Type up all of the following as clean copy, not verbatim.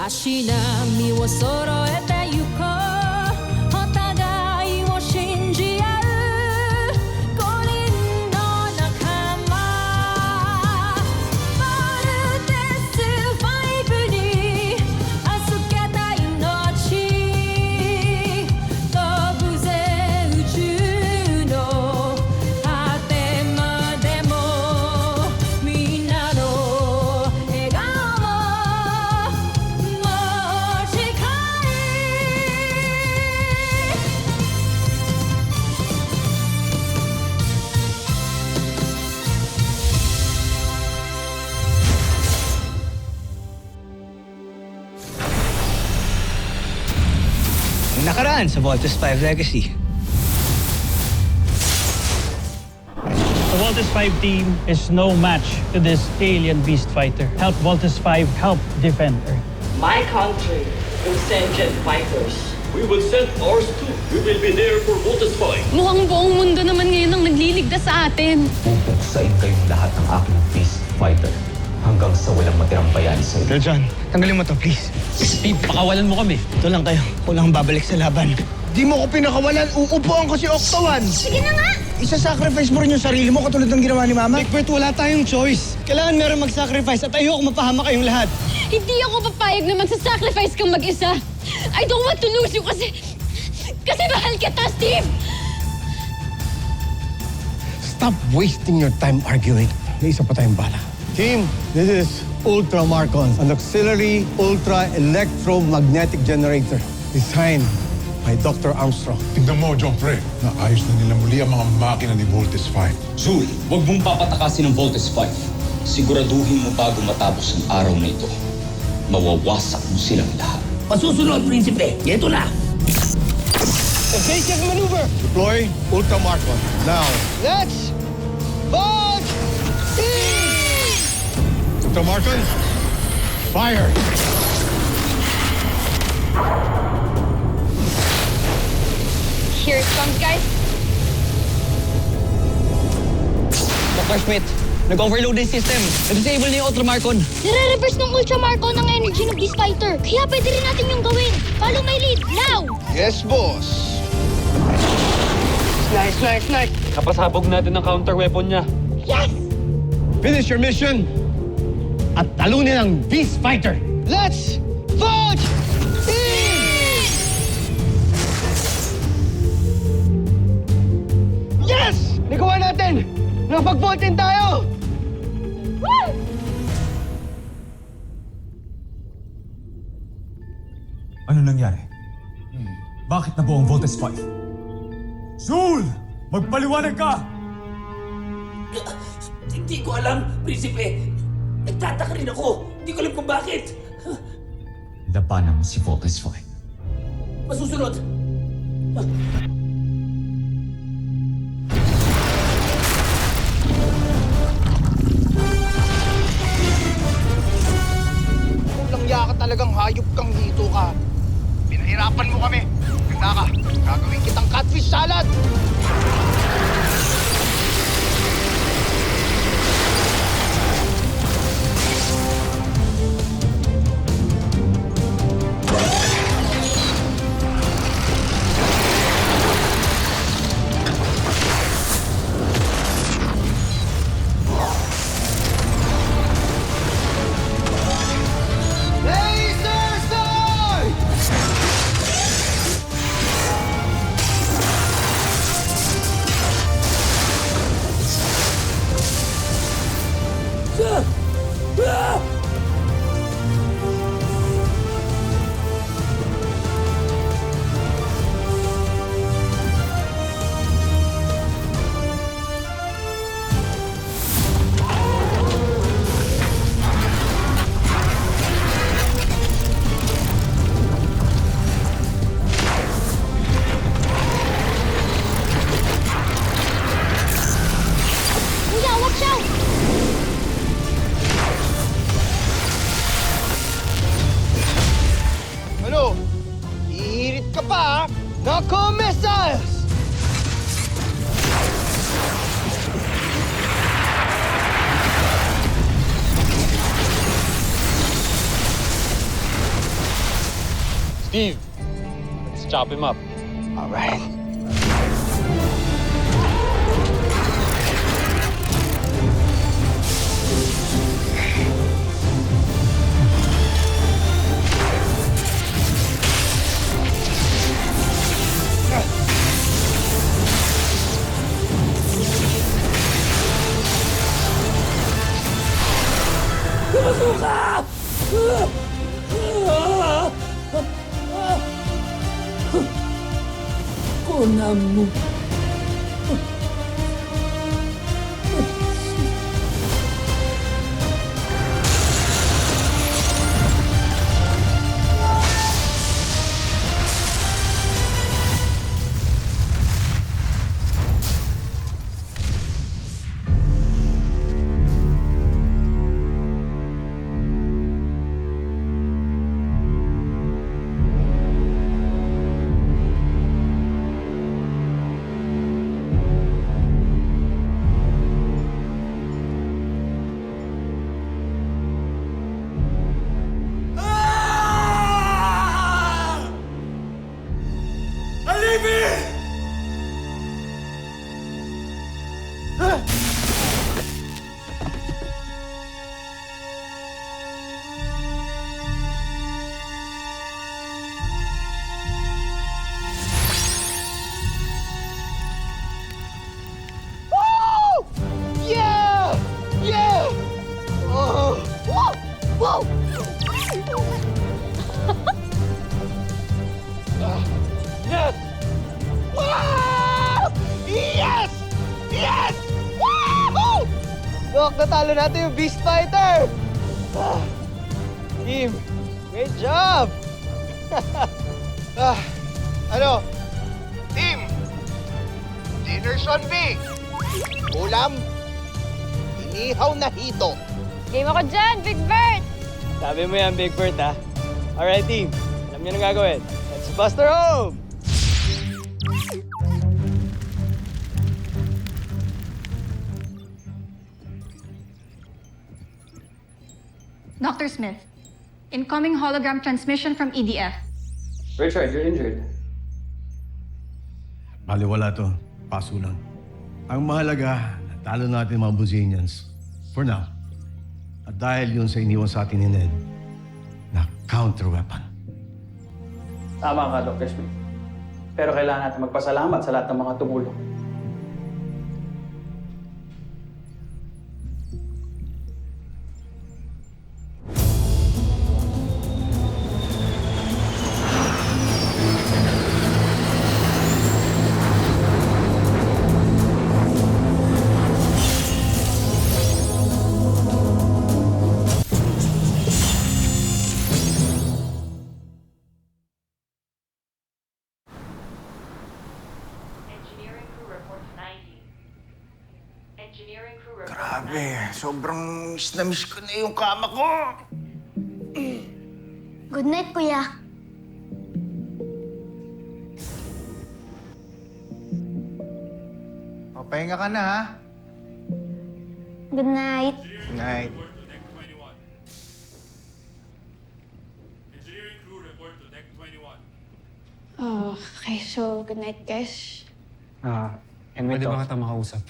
足並みを揃えてゆこうお互いを信じ合う5人の仲間ボルテス5に預けた命飛ぶぜ宇宙の果てまでもみんなの笑顔も近いNakaraan sa Voltes 5 Legacy. The Voltes 5 team is no match to this alien beast fighter. Help Voltes 5 help defend Earth. My country will send jet fighters. We will send ours too. We will be there for Voltes 5. Mukhang buong mundo naman ngayon ang nagliligtas sa atin. Pupuksain kayong lahat ng aking beast fighter hanggang sa walang matirang bayani sa iyo. John, tanggalin mo to, please. Steve, pakawalan mo kami. Ito lang kayo. Walang babalik sa laban. Di mo ko pinakawalan, uupuan ko si Octawan. Sige na nga! Isa-sacrifice mo rin yung sarili mo katulad ng ginawa ni Mama. Egbert, wala tayong choice. Kailangan meron mag-sacrifice at ayoko mapahama kayong lahat. Hindi ako papayag na magsasacrifice kang mag-isa. I don't want to lose you kasi mahal kita, Steve! Stop wasting your time arguing. May isa pa tayong bala. Team, this is Ultra Marcon, an auxiliary ultra electromagnetic generator designed by Dr. Armstrong. Tingnan mo, John Pre, naayos na nila muli ang mga makina ni Voltes 5. Zul, huwag mong papatakasin ng Voltes 5. Siguraduhin mo bago matapos ang araw na ito. Mawawasak mo silang lahat. Pasusunod, Prinsipe. Ito na. Evasive maneuver! Deploy Ultra Marcon now. Let's vote! Ultra Marcon, fire! Here it comes, guys. Dr. Schmidt, nag-overload na yung system. Nag-disable na yung Ultramarcon. Nare-reverse ng Ultramarcon ang energy ng Beast Fighter. Kaya pwede rin natin yung gawin. Follow my lead, now! Yes, boss. Nice. Kapasabog natin ang counter-weapon niya. Yes! Finish your mission at talunin ang Beast Fighter. Let's vote! Yes! Nagawa natin! Nakapag-vote din tayo! Ano nangyari? Bakit nabuo ang Voltes 5? Zul! Magpaliwanag ka! Hindi ko alam, Prinsipe. Nagtataka rin ako. Hindi ko alam kung bakit. Labanan mo si Voltes 5. Masusunod. Walang yaka talagang hayop kang hito ka. Pinahirapan mo kami. Ganda ka. Gagawin kitang catfish salad! Kuya, watch out! Ano? Ihirit ka pa, ha? Nako, missiles! Steve, let's chop him up. All right. Yes! Wow! Yes! Yes! Woohoo! Look, natalo natin yung Beast Fighter! Team, great job! Ano? Team, dinner's on me! Ulam, inihaw na hito. Game ako dyan, Big Bird! Sabi mo yan, Big Bird, ha? Alright, team. Alam niyo na gagawin. Let's bust her home! Dr. Smith, incoming hologram transmission from EDF. Richard, you're injured. Baliwala to. Paso lang. Ang mahalaga, natalo natin mga Buzanians. For now. At dahil yun sa iniwan sa atin ni Ned, na counter-weapon. Tama ka, Dr. Smith. Pero kailangan natin magpasalamat sa lahat ng mga tumulong. Grabe, sobrang miss na miss ko na yung kama ko. Good night, kuya. Papahinga ka na, ha? Good night. Good night. Engineering crew report to deck 21. Oh, okay. So, good night, guys. Pwede ba kita makausap?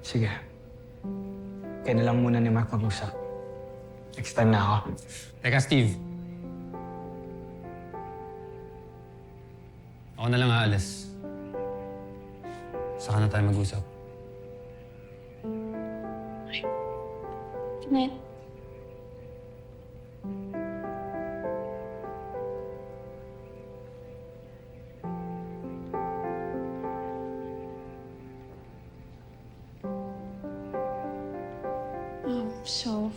Sige. Kaya na lang muna ni Mark mag-usap. Next time na ako. Teka, Steve. Ako na lang aalis. Saka na tayo mag-usap. Good night. So,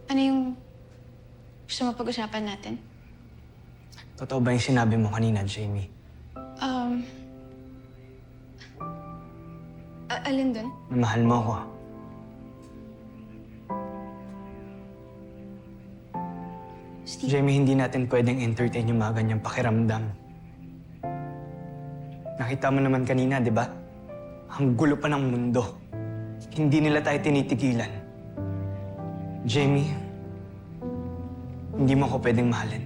ano yung gusto mo pag-usapan natin? Totoo ba yung sinabi mo kanina, Jamie? Alin dun? Mahal mo ako. Steve? Jamie, hindi natin pwedeng entertain yung mga ganyang pakiramdam. Nakita mo naman kanina, di ba? Ang gulo pa ng mundo. Hindi nila tayo tinitigilan. Jamie, Hindi mo ako pwedeng mahalin.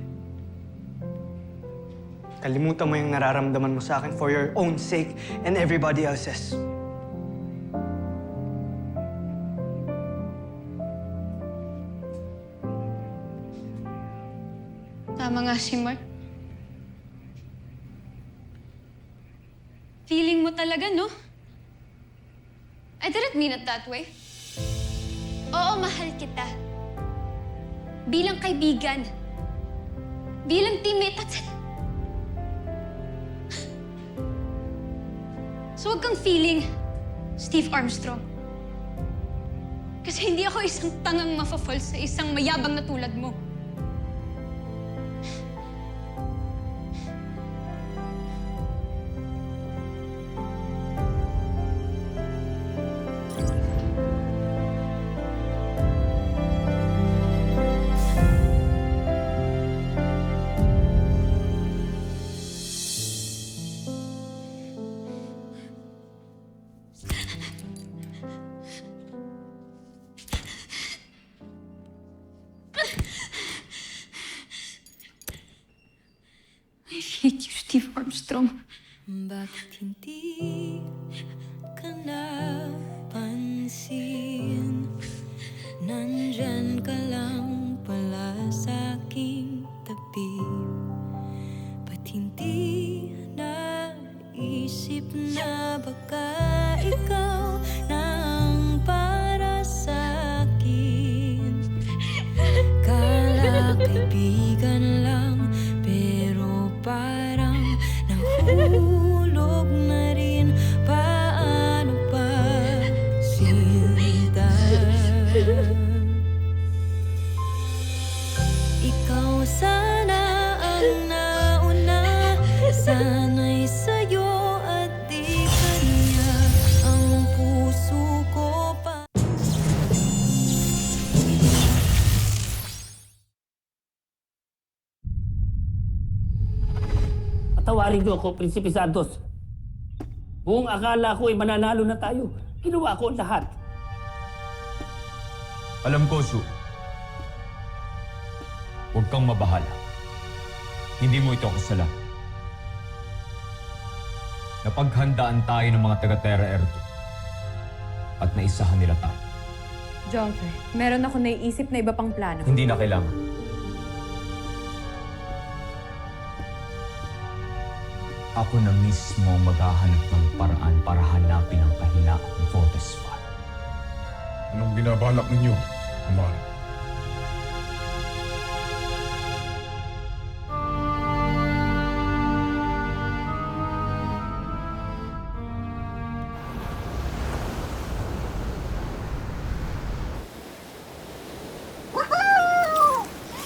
Kalimutan mo yung nararamdaman mo sa akin for your own sake and everybody else's. Tama nga si Mark. Feeling mo talaga, no? I didn't mean it that way. Oo, mahal kita. Bilang kaibigan. Bilang teammate, that's it. So huwag kang feeling Steve Armstrong. Kasi hindi ako isang tangang mafa-fall sa isang mayabang na tulad mo. I hate you, Steve Armstrong. Bakit hindi ka napansin? Nandyan ka lang pala sa aking tabi. Ba't hindi naisip na baka ikaw nang para sa akin? Kala kaibigan lang, pero parang nahulog na rin. Paano ba sinta? Ikaw sana ang nauna, sana'y sa'yo at di kanya ang puso ko pa. Patawarin niyo ako, Prinsipe Santos. Buong akala ko ay mananalo na tayo. Ginawa ko ang lahat. Alam ko, Su. Huwag kang mabahala. Hindi mo ito kasalanan. Napaghandaan tayo ng mga taga-Terra Erto. At naisahan nila tayo. Joffrey, meron ako naiisip na iba pang plano. Hindi na kailangan. Ako na mismo maghahanap ng paraan para hanapin ang kahinaan ng Voltes Fire. Anong binabalak ninyo, Amar?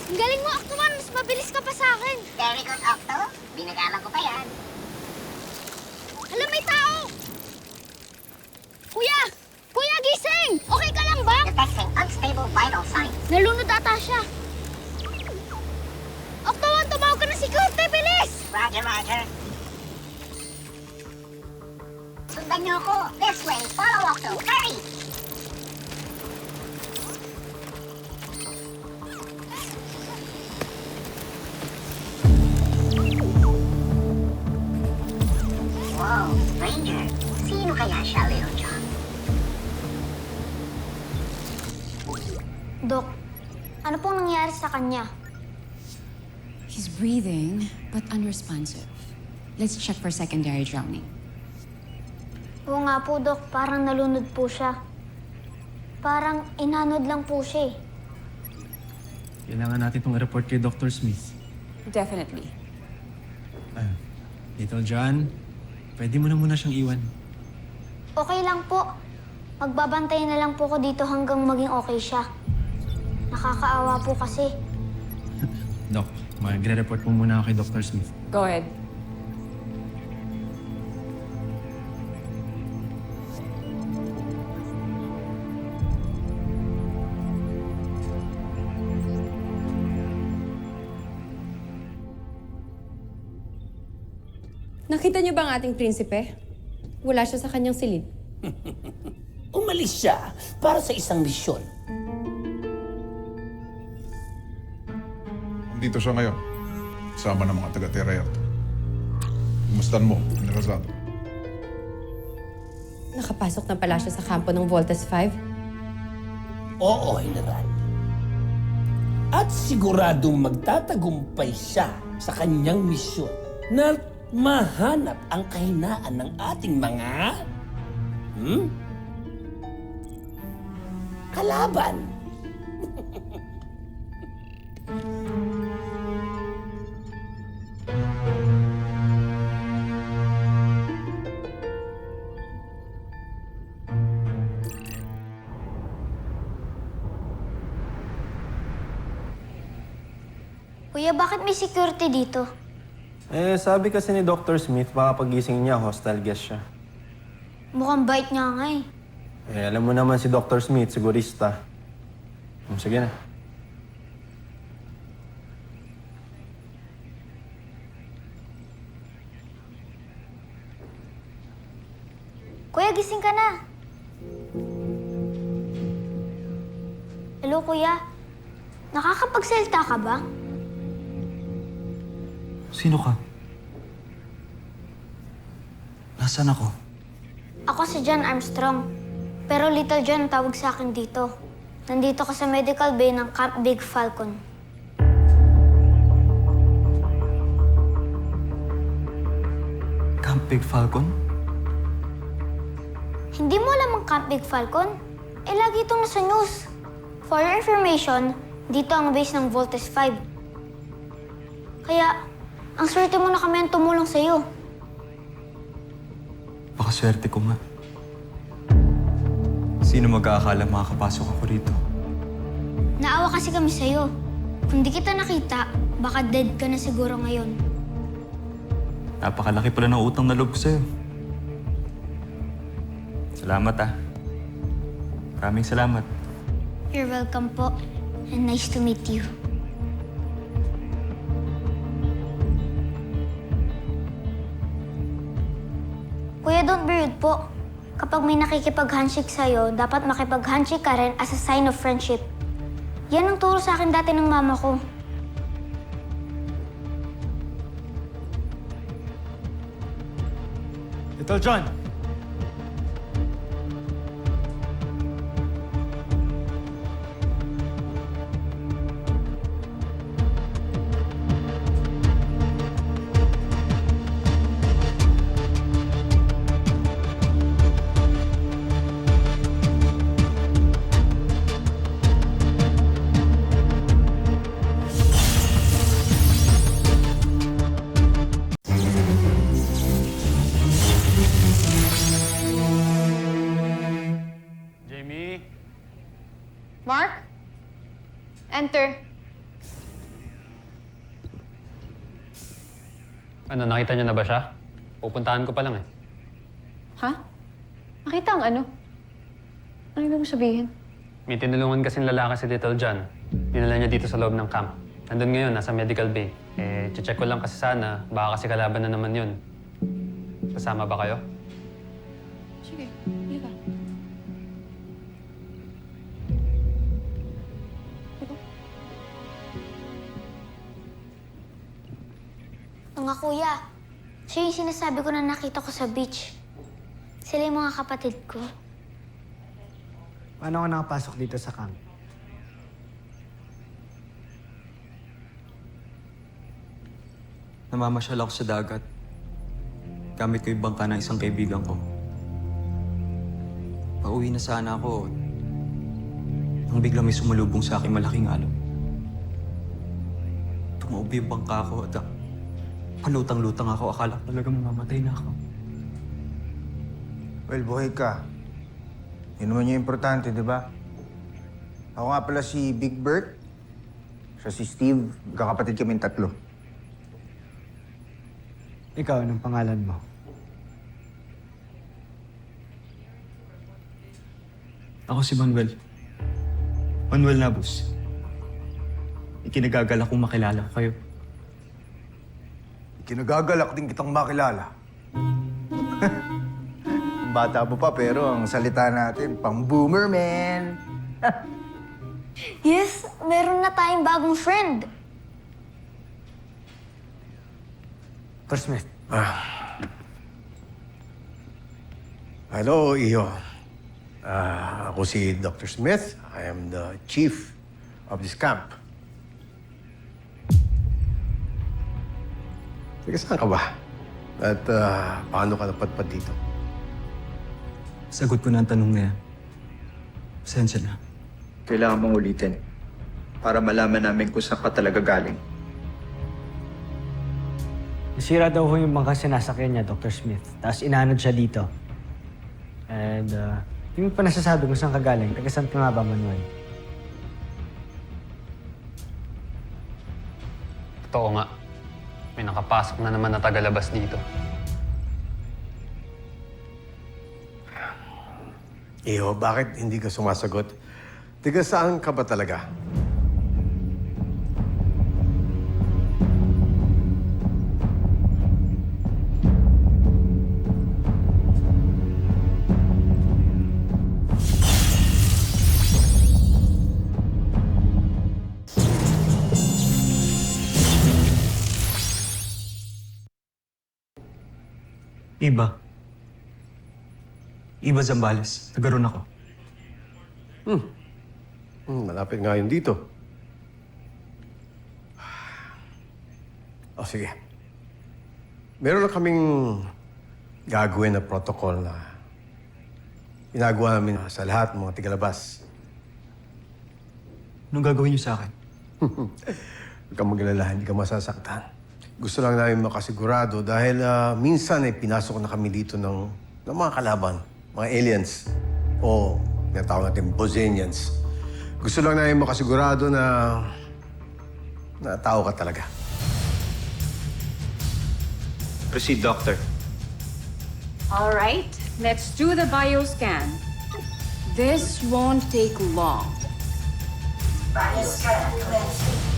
Ang galing mo, Octoman! Mas mabilis ka pa sa akin! Very good, Octo. Binagalan ko pa yan. Alam, may tao! Kuya! Kuya, gising! Okay ka lang ba? Detecting unstable vital signs. Nalunod ata siya. Octoman, tumawag ka ng security! Bilis! Roger, Roger. Sundan niyo ako. This way. Follow, Octo. Hurry! Whoa, stranger. Sino kaya siya, Little John? Dok, ano pong nangyari sa kanya? He's breathing, but unresponsive. Let's check for secondary drowning. Oo nga po, Dok. Parang nalunod po siya. Parang inanod lang po siya eh. Kailangan natin itong report kay Dr. Smith. Definitely. Little John, pwede mo na muna siyang iwan. Okay lang po. Magbabantay na lang po ko dito hanggang maging okay siya. Nakakaawa po kasi. Doc, magre-report mo muna ako kay Dr. Smith. Go ahead. Nakita niyo ba ang ating prinsipe? Wala siya sa kanyang silid. Umalis siya para sa isang misyon. Dito siya ngayon. Kasama ng mga taga-Terrayat. Kumustan mo, General. Nakapasok na pala siya sa kampo ng Voltes 5? Oo, General. At siguradong magtatagumpay siya sa kanyang misyon na mahanap ang kahinaan ng ating mga kalaban. Kuya, bakit may security dito? Sabi kasi ni Dr. Smith, baka pagising niya, hostile guest siya. Mukhang bait niya nga eh. Alam mo naman si Dr. Smith, sigurista. Sige na. Kuya, gising ka na. Hello, Kuya. Nakakapagsalita ka ba? Sino ka? Nasaan ako? Ako si John Armstrong. Pero Little John ang tawag sa akin dito. Nandito ka sa medical bay ng Camp Big Falcon. Camp Big Falcon? Hindi mo alam ang Camp Big Falcon? Lagi itong nasa news. For your information, dito ang base ng Voltes 5. Kaya, ang swerte mo na kami ang tumulong sa'yo. Baka swerte ko nga. Sino mag-aakala makakapasok ako rito? Naawa kasi kami sa'yo. Kung di kita nakita, baka dead ka na siguro ngayon. Napakalaki pala ng utang na loob ko sa'yo. Salamat ah. Maraming salamat. You're welcome po. And nice to meet you. Kuya, don't be rude po. Kapag may nakikipag-handshake sa'yo, dapat makipag-handshake ka rin as a sign of friendship. Yan ang turo sa akin dati ng mama ko. Little John! Mark? Enter. Ano, nakita niyo na ba siya? Pupuntahan ko pa lang eh. Ha? Nakita ang ano? Ano ibig mo sabihin? May tinulungan kasing lalaki si Little John. Dinala niya dito sa loob ng camp. Nandun ngayon, nasa medical bay. Check ko lang kasi sana, baka kasi kalaban na naman yun. Kasama ba kayo? Sige, hindi ka. Mga kuya, siya yung sinasabi ko na nakita ko sa beach. Sila yung mga kapatid ko. Paano ka nakapasok dito sa camp? Namamasyal ako sa dagat. Gamit ko yung bangka ng isang kaibigan ko. Pauwi na sana ako. Nang biglang may sumalubong sa akin malaking alon. Tumaubi yung bangka ko at palutang-lutang ako. Akala ko talaga mamamatay na ako. Well, buhay ka. Yun naman yung importante, di ba? Ako nga pala si Big Bert. Siya si Steve. Magkakapatid kaming tatlo. Ikaw, anong pangalan mo? Ako si Manuel. Manuel Nabus. Ikinagagalak kong makilala ko kayo. Kinagagalak din kitang makilala. Bata mo pa pero ang salita natin, pang-boomer, man. Yes, meron na tayong bagong friend. Dr. Smith. Hello, Iho. Ako si Dr. Smith. I am the chief of this camp. Sige, saan ka ba? At paano ka napadpad dito? Sagot ko na ang tanong na yan. Pasensya na. Kailangan mong ulitin para malaman namin kung saan ka talaga galing. Nasira daw ho yung bangkang sinasakyan niya, Dr. Smith. Tapos inanod siya dito. And, hindi mo pa nasasabi kung saan ka galing. Taga saan ka nga ba, Manuel? Totoo nga. May nakapasok na naman na tagalabas dito. Iho, bakit hindi ka sumasagot? Tiga saan ka ba talaga? Iba Zambales. Nagaroon ako. Malapit nga yun dito. O sige. Meron na kaming gagawin na protocol na ginagawa namin sa lahat ng mga tigalabas. Anong gagawin niyo sa akin? Huwag kang magalala, hindi ka masasaktan. Gusto lang namin makasigurado dahil minsan ay pinasok na kami dito ng mga kalaban, mga aliens o tinatawag natin Bosenians. Gusto lang namin makasigurado na tao ka talaga. Proceed, Doctor. All right, let's do the bioscan. This won't take long. Bioscan ready.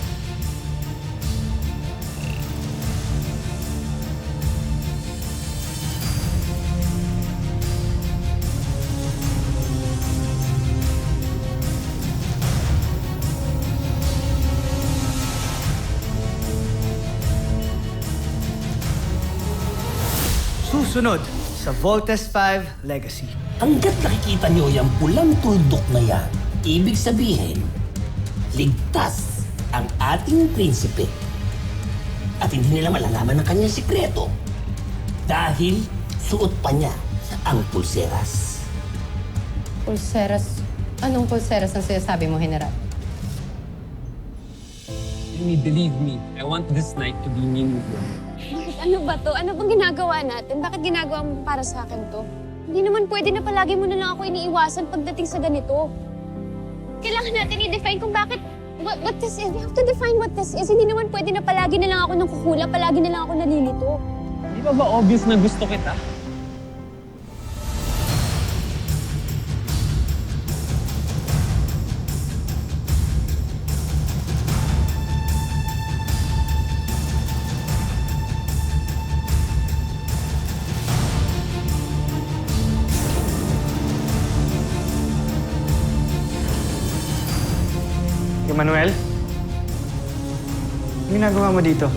Susunod sa Voltes 5 Legacy. Hanggat nakikita niyo yung pulang tuldok na yan, ibig sabihin, ligtas ang ating prinsipe. At hindi nila malalaman ang kanyang sikreto. Dahil suot pa niya ang pulseras. Pulseras? Anong pulseras ang sinasabi mo, General? Believe me, I want this night to be meaningful. Ano ba to? Ano bang ginagawa natin? Bakit ginagawa mo para sa akin to? Hindi naman pwede na palagi mo na lang ako iniiwasan pagdating sa ganito. Kailangan natin i-define kung bakit, what this is. We have to define what this is. Hindi naman pwede na palagi na lang ako ng kukula, palagi na lang ako nalilito. Di ba obvious na gusto kita? Manuel? Ano ginagawa mo dito?